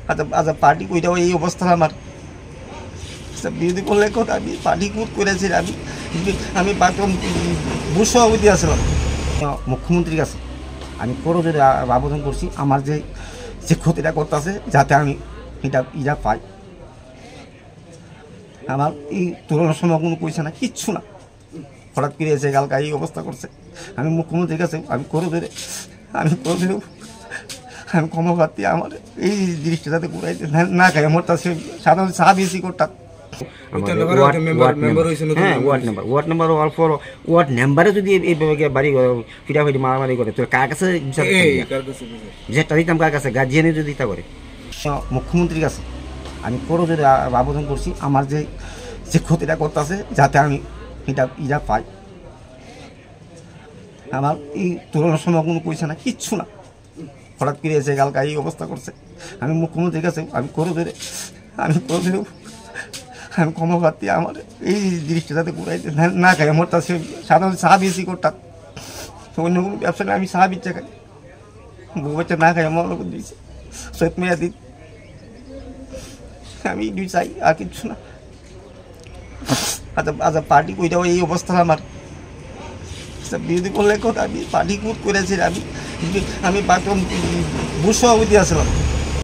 আচ্ছা পার্টি কইটাও এই অবস্থা আমার বিরোধী করলে কথা আমি পার্টি কুট করেছি আমি বুথ সভাপতি আসলাম মুখ্যমন্ত্রীর কাছে আমি করজোরে আবেদন করছি আমার যে ক্ষতিটা করতেছে যাতে আমি এটা পাই। আমার এই তুলনার সময় কোনো পয়সা না, কিচ্ছু না, হঠাৎ করে এসে কালকা এই অবস্থা করছে। আমি মুখ্যমন্ত্রীর কাছে আমি করজোরে আমি ক্ষমা প্রার্থী, আমার এই জিনিসটা যাতে ঘুরাইতে না খাই। আমার তার সাধারণ চা বেশি করতাম ওয়ার্ড নাম্বার ওয়ার্ড নাম্বারে যদি এইভাবে বাড়ি ফিরাফিরি মারামারি করে তোর কার কাছে যেটা দিতাম, কার কাছে গার্জিয়ানে যদি দিতে করে। মুখ্যমন্ত্রীর কাছে আমি করজোরে আবেদন করছি আমার যে ক্ষতিটা করতেছে যাতে আমি এটা পাই। আমার এই তুলনার সময় কোনো পয়সা না, কিচ্ছু না, হঠাৎ করে এসে কালকা এই অবস্থা করছে। আমি মুখ্যমন্ত্রীর কাছে আমি করজোরে আমি ক্ষমা প্রার্থী, আমার এই জিনিসটা যাতে ঘুরাইতে না খাই। আমার তার সাধারণ চা বেশি করতাম, অন্য কোনো ব্যবসা নেই, আমি চা বিচ্ছে খাই, বউ বাচ্চা না খাই আমার লোক দিয়েছে সৈত মেয়া দিন। আমি দুই চাই আর কিচ্ছু না। আচ্ছা পার্টি কইটাও এই অবস্থা আমার বিরোধী করলে কথা আমি পার্টি কুট করেছি আমি বুথ সভাপতি আসলাম।